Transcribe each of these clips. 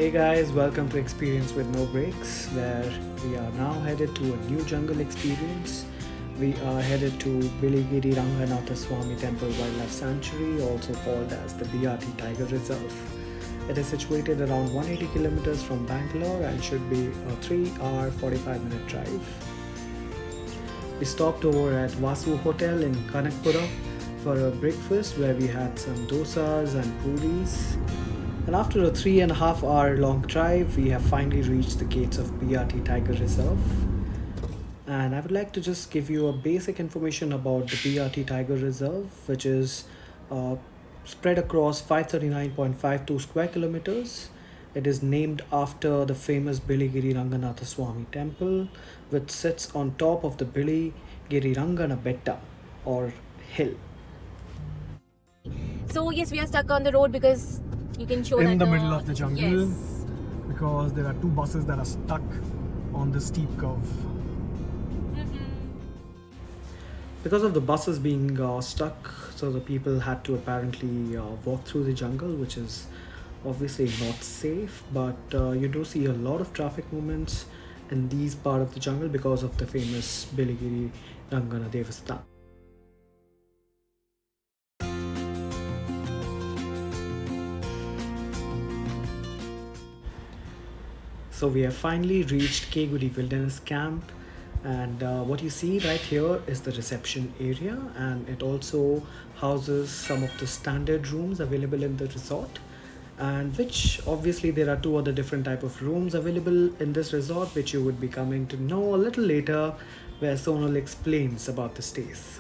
Hey guys, welcome to Experience with No Breaks, where we are now headed to a new jungle experience. We are headed to Biligiri Ranganatha Swami Temple Wildlife Sanctuary, also called as the BRT Tiger Reserve. It is situated around 180 kilometers from Bangalore and should be a 3-hour 45-minute drive. We stopped over at Vasu Hotel in Kanakpura for a breakfast where we had some dosas and puris. And after a 3.5 hour long drive, we have finally reached the gates of BRT Tiger Reserve. And I would like to just give you a basic information about the BRT Tiger Reserve, which is spread across 539.52 square kilometers. It is named after the famous Biligiri Ranganatha Swami temple, which sits on top of the Biligiri Rangana Betta or hill. So yes, we are stuck on the road because you can show In that the middle of the jungle, yes. because there are two buses that are stuck on the steep curve. Because of the buses being stuck, so the people had to apparently walk through the jungle, which is obviously not safe, but you do see a lot of traffic movements in these part of the jungle because of the famous Biligiri Rangana Devasthan. So we have finally reached GUDI Wilderness Camp, and what you see right here is the reception area, and it also houses some of the standard rooms available in the resort, and which obviously there are two other different type of rooms available in this resort, which you would be coming to know a little later, where Sonal explains about the stays.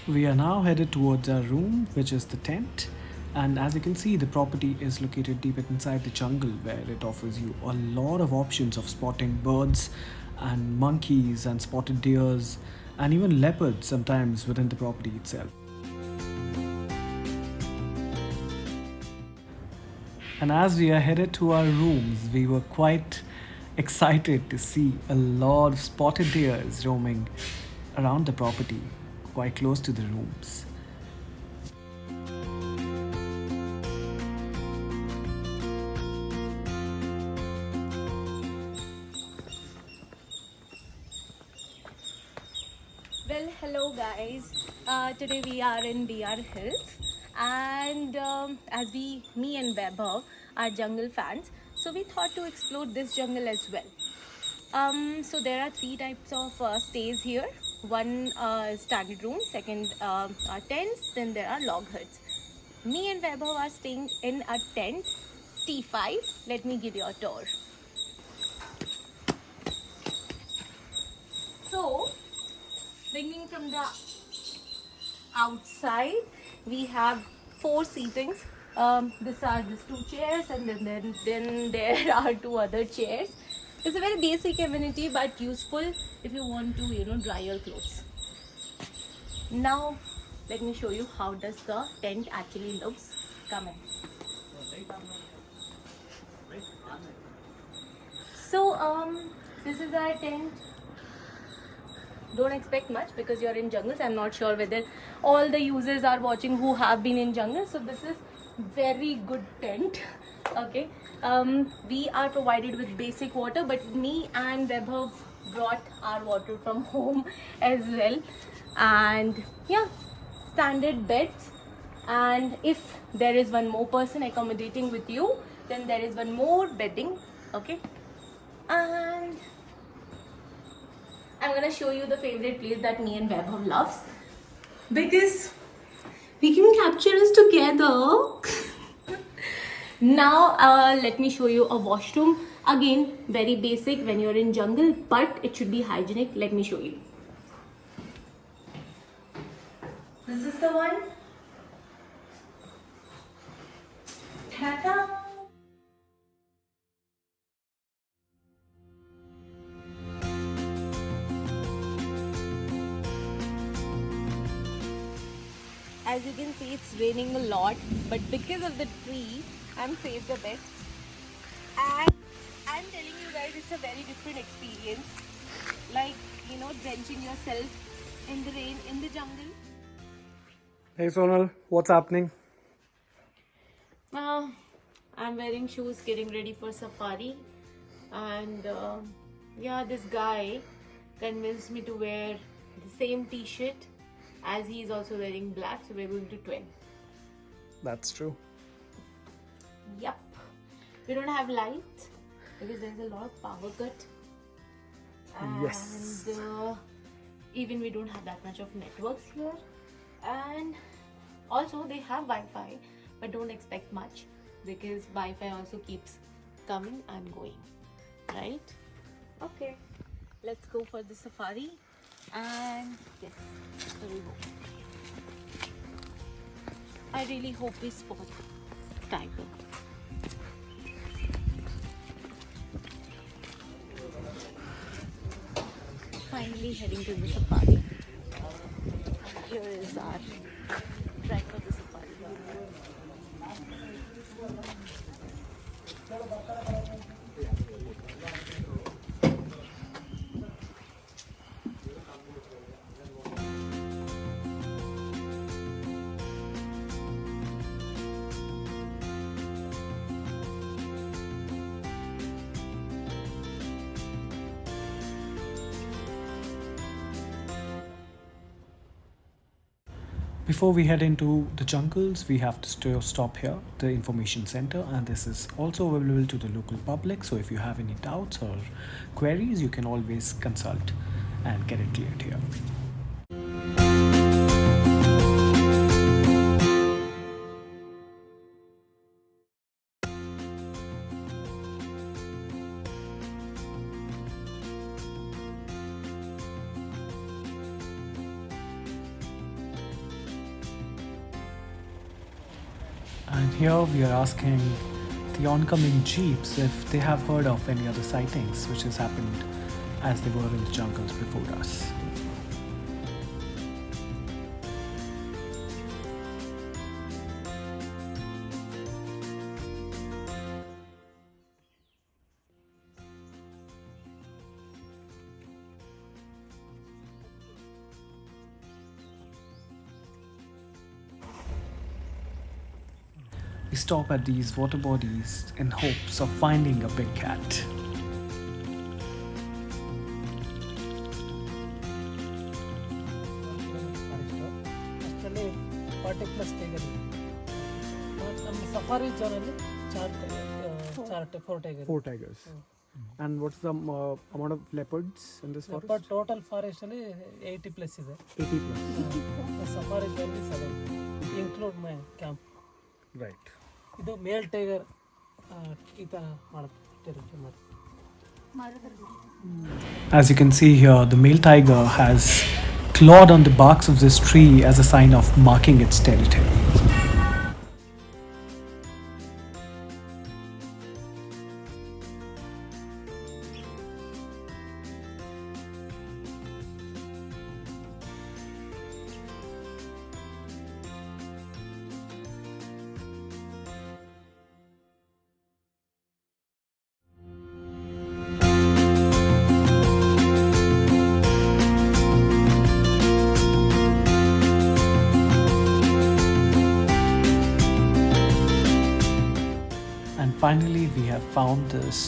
We are now headed towards our room, which is the tent. And as you can see, the property is located deep inside the jungle, where it offers you a lot of options of spotting birds and monkeys and spotted deers and even leopards sometimes within the property itself. And as we are headed to our rooms, we were quite excited to see a lot of spotted deers roaming around the property, quite close to the rooms. Well, hello guys. Today we are in DR Hills, and as me and Vaibhav are jungle fans, so we thought to explore this jungle as well. So there are three types of stays here. One is standard room, second are tents, then there are log huts. Me and Vaibhav are staying in a tent T5. Let me give you a tour. So, bringing from the outside, we have 4 seatings. These are just 2 chairs, and then there are 2 other chairs. It's a very basic amenity, but useful if you want to dry your clothes. Now let me show you how does the tent actually looks. Come in. So this is our tent. Don't expect much because you're in jungles. I'm not sure whether all the users are watching who have been in jungle. So this is very good tent. Okay. We are provided with basic water, but me and Vaibhav brought our water from home as well. And yeah, standard beds. And if there is one more person accommodating with you, then there is one more bedding. Okay. And I'm gonna show you the favorite place that me and Vaibhav loves, because we can capture us together. Now let me show you a washroom. Again, very basic when you're in jungle, but it should be hygienic. Let me show you. This is the one. Ta-da! As you can see, it's raining a lot, but because of the tree, I'm saved a bit. And I'm telling you guys, it's a very different experience. Like, drenching yourself in the rain in the jungle. Hey Sonal, what's happening? Uh, I'm wearing shoes, getting ready for safari, and yeah, this guy convinced me to wear the same T-shirt as he is also wearing black, so we're going to twin. That's true. Yup. We don't have light because there's a lot of power cut, and Yes. even we don't have that much of networks here, and also they have Wi-Fi, but don't expect much because Wi-Fi also keeps coming and going, right? Okay, let's go for the safari, and yes, here we go. I really hope we spot tiger. Finally heading to the safari. Here is our track for the safari. Before we head into the jungles, we have to stop here, the information center, and this is also available to the local public. So if you have any doubts or queries, you can always consult and get it cleared here. And here we are asking the oncoming jeeps if they have heard of any other sightings which has happened as they were in the jungles before us. We stop at these water bodies in hopes of finding a big cat. ಅಷ್ಟರಲ್ಲಿ 40+ tiger ನಮ್ಮ safari ಝೋನಲ್ಲಿ four tiger 4 tigers. And what's the amount of leopards in this forest? Total forest ಅಲ್ಲಿ 80+ ಇದೆ 80 plus. Safari ಝೋನಲ್ಲಿ 7 include ಮೈ camp. Right. ಇದು ಮೇಲ್ tiger ಈ ಥರ ಮಾಡುತ್ತೆ. As you can see here, the male tiger has clawed on the barks of this tree as a sign of marking its territory. Finally, we have found this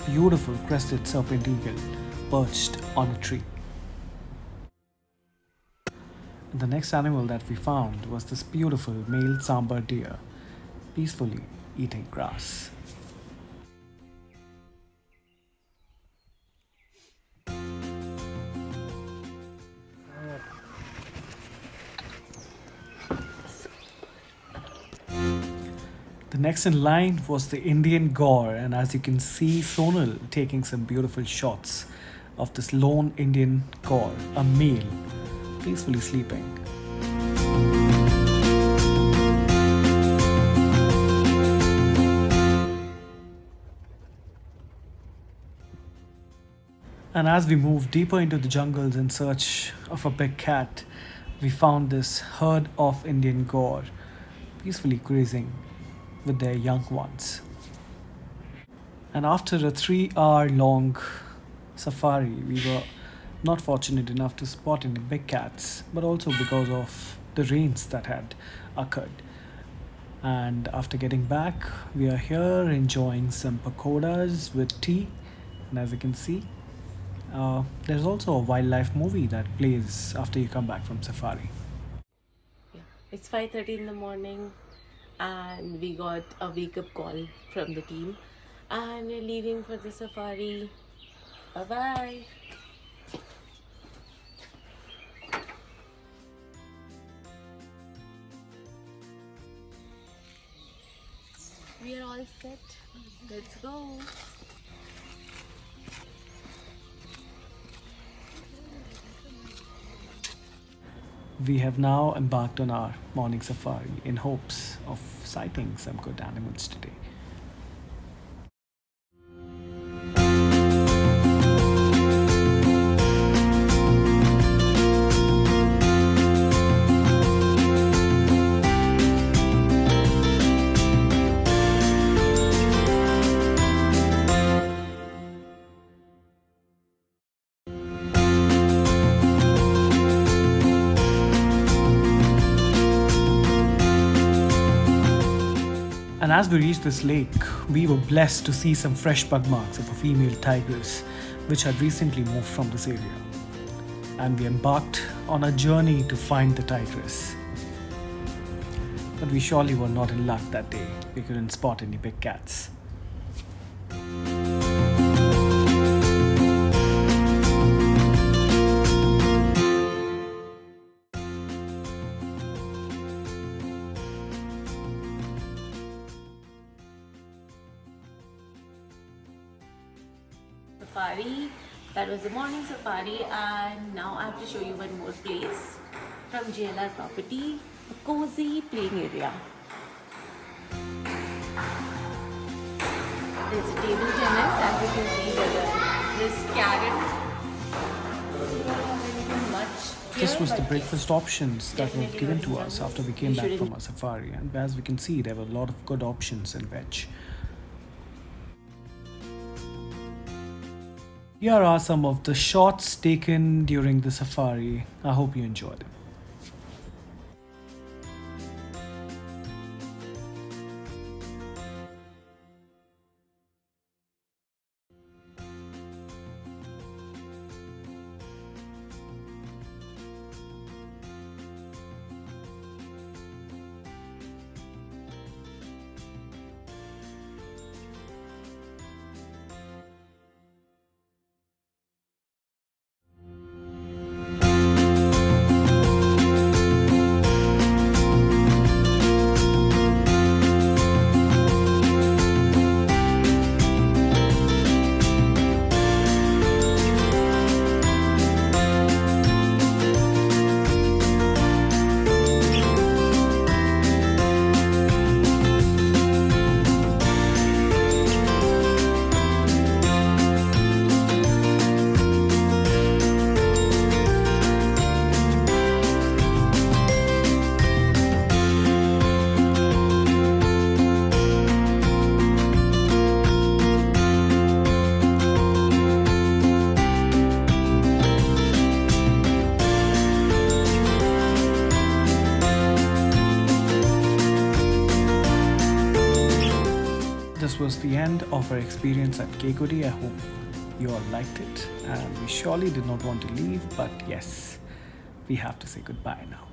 beautiful crested serpent eagle perched on a tree. The next animal that we found was this beautiful male sambar deer, peacefully eating grass. The next in line was the Indian gaur, and as you can see, Sonal taking some beautiful shots of this lone Indian gaur, a male, peacefully sleeping. And as we moved deeper into the jungles in search of a big cat, we found this herd of Indian gaur peacefully grazing with their young ones. And after a 3-hour long safari, we were not fortunate enough to spot any big cats, but also because of the rains that had occurred. And after getting back, we are here enjoying some pakoras with tea. And as you can see, there's also a wildlife movie that plays after you come back from safari. Yeah, it's 5:30 in the morning, and we got a wake up call from the team, and we're leaving for the safari. Bye bye. We are all set. Let's go. We have now embarked on our morning safari in hopes of sighting some good animals today. And as we reached this lake, we were blessed to see some fresh pug marks of a female tigress which had recently moved from this area. And we embarked on a journey to find the tigress. But we surely were not in luck that day. We couldn't spot any big cats. Safari. That was the morning safari, and now I have to show you one more place from JLR property, a cozy playing area. There's a table tennis, as you can see. There's carrot. This was the breakfast options that were given to us after we came back from our safari, and as we can see, there were a lot of good options in veg. Here are some of the shots taken during the safari. I hope you enjoyed them. This was the end of our experience at GUDI. I hope you all liked it, and we surely did not want to leave, but yes, we have to say goodbye now.